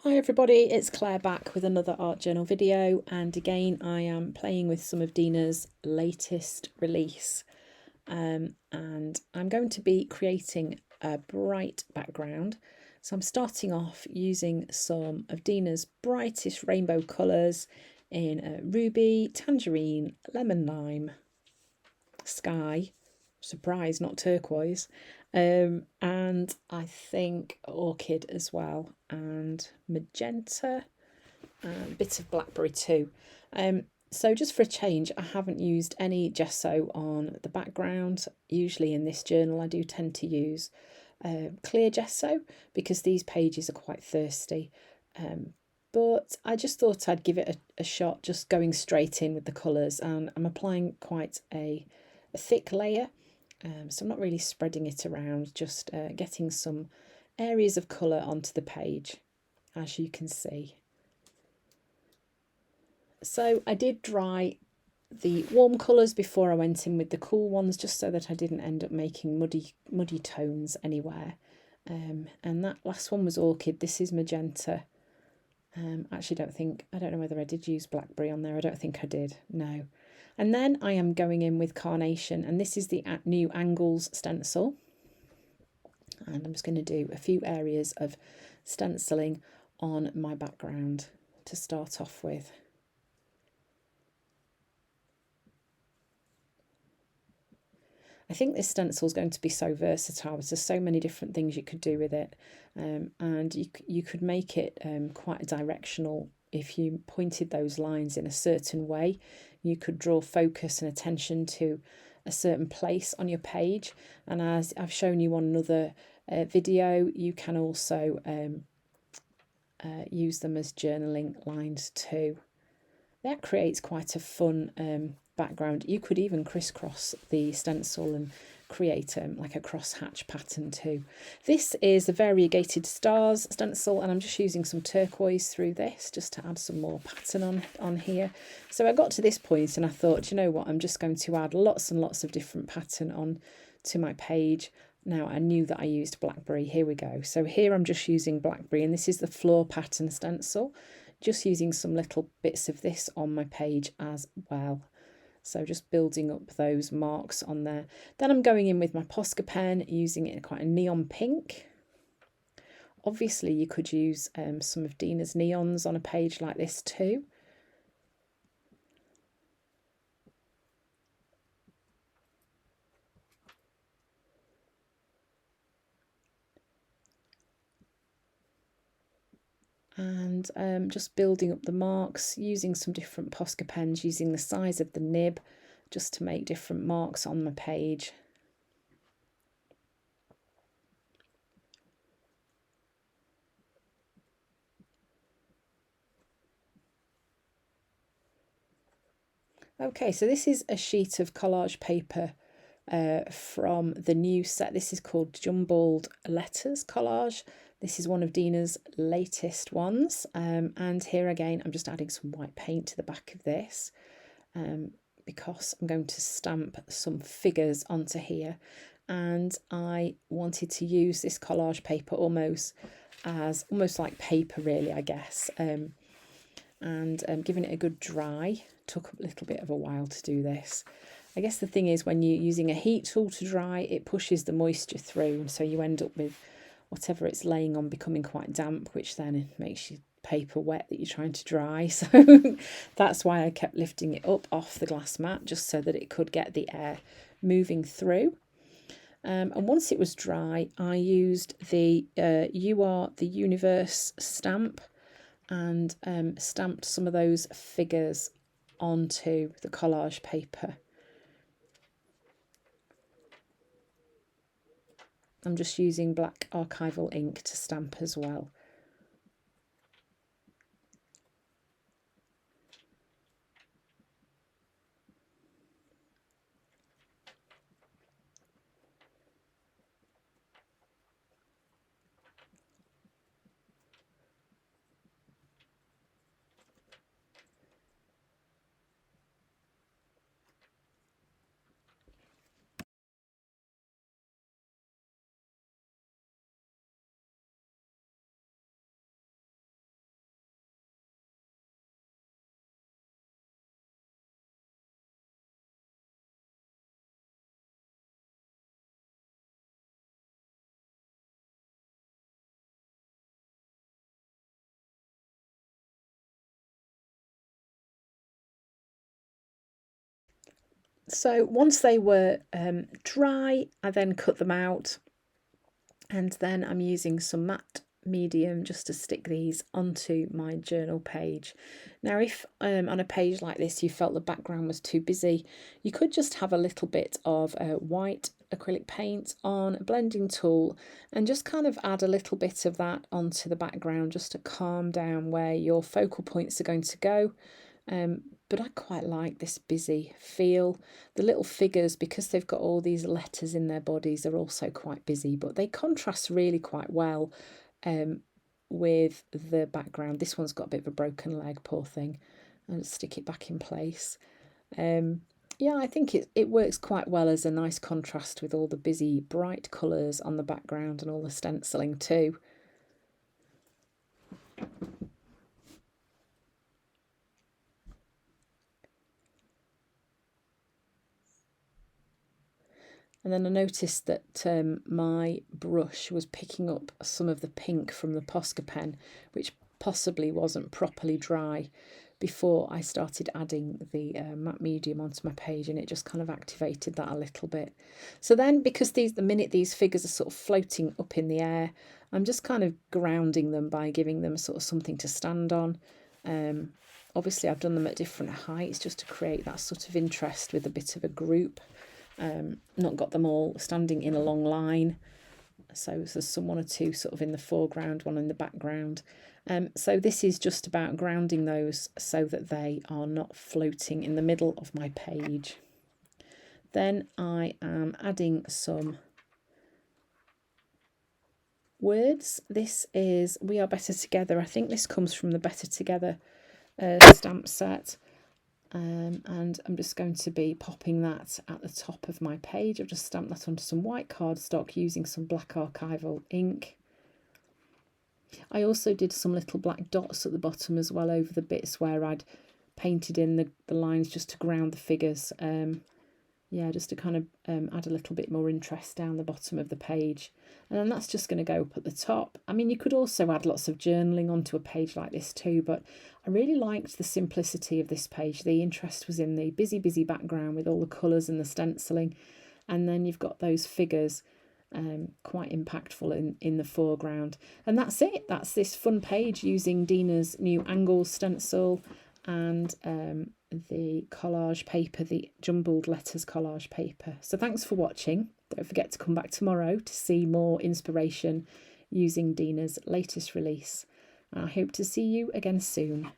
Hi everybody, it's Claire back with another art journal video, and again I am playing with some of Dina's latest release, and I'm going to be creating a bright background. So I'm starting off using some of Dina's brightest rainbow colours in ruby, tangerine, lemon lime, sky, surprise, not turquoise, and I think orchid as well, and magenta, and a bit of blackberry too. So just for a change, I haven't used any gesso on the background. Usually in this journal I do tend to use clear gesso because these pages are quite thirsty. But I just thought I'd give it a shot, just going straight in with the colours, and I'm applying quite a thick layer, so I'm not really spreading it around, just getting some areas of colour onto the page, as you can see. So I did dry the warm colours before I went in with the cool ones, just so that I didn't end up making muddy tones anywhere. And that last one was orchid. This is magenta. Actually, I don't know whether I did use blackberry on there. I don't think I did, no. And then I am going in with carnation, and this is the new angles stencil. And I'm just going to do a few areas of stenciling on my background to start off with. I think this stencil is going to be so versatile. There's so many different things you could do with it, and you could make it quite directional. If you pointed those lines in a certain way, you could draw focus and attention to a certain place on your page. And as I've shown you on another video, you can also use them as journaling lines too. That creates quite a fun background. You could even crisscross the stencil and create like a crosshatch pattern too. This is a variegated stars stencil, and I'm just using some turquoise through this just to add some more pattern on here. So I got to this point and I thought, you know what, I'm just going to add lots and lots of different pattern on to my page. Now I knew that I used blackberry. Here we go. So here I'm just using blackberry, and this is the floor pattern stencil. Just using some little bits of this on my page as well. So just building up those marks on there. Then I'm going in with my Posca pen, using it in quite a neon pink. Obviously you could use some of Dina's neons on a page like this too. And just building up the marks, using some different Posca pens, using the size of the nib just to make different marks on my page. Okay, so this is a sheet of collage paper from the new set. This is called Jumbled Letters Collage. This is one of Dina's latest ones. And here again, I'm just adding some white paint to the back of this because I'm going to stamp some figures onto here. And I wanted to use this collage paper almost like paper, really, I guess. And giving it a good dry. Took a little bit of a while to do this. I guess the thing is, when you're using a heat tool to dry, it pushes the moisture through, and so you end up with whatever it's laying on becoming quite damp, which then makes your paper wet that you're trying to dry. So that's why I kept lifting it up off the glass mat, just so that it could get the air moving through. And once it was dry, I used the You Are the Universe stamp, and stamped some of those figures onto the collage paper. I'm just using black archival ink to stamp as well. So once they were dry, I then cut them out, and then I'm using some matte medium just to stick these onto my journal page. Now if on a page like this you felt the background was too busy, you could just have a little bit of white acrylic paint on a blending tool and just kind of add a little bit of that onto the background just to calm down where your focal points are going to go. But I quite like this busy feel. The little figures, because they've got all these letters in their bodies, are also quite busy, but they contrast really quite well with the background. This one's got a bit of a broken leg, poor thing. I'll just stick it back in place. Yeah, I think it works quite well as a nice contrast with all the busy, bright colours on the background and all the stenciling too. And then I noticed that my brush was picking up some of the pink from the Posca pen, which possibly wasn't properly dry before I started adding the matte medium onto my page, and it just kind of activated that a little bit. So then, because the minute these figures are sort of floating up in the air, I'm just kind of grounding them by giving them sort of something to stand on. Obviously I've done them at different heights just to create that sort of interest with a bit of a group. Not got them all standing in a long line, so there's some one or two sort of in the foreground, one in the background. So this is just about grounding those so that they are not floating in the middle of my page. Then I am adding some words. This is We Are Better Together. I think this comes from the Better Together stamp set. And I'm just going to be popping that at the top of my page. I've just stamped that onto some white cardstock using some black archival ink. I also did some little black dots at the bottom as well over the bits where I'd painted in the lines just to ground the figures. Yeah, just to kind of add a little bit more interest down the bottom of the page. And then that's just going to go up at the top. I mean, you could also add lots of journaling onto a page like this too, but I really liked the simplicity of this page. The interest was in the busy, busy background with all the colours and the stenciling. And then you've got those figures quite impactful in the foreground. And that's it. That's this fun page using Dina's new angle stencil and the collage paper, the jumbled letters collage paper. So thanks for watching. Don't forget to come back tomorrow to see more inspiration using Dina's latest release. I hope to see you again soon.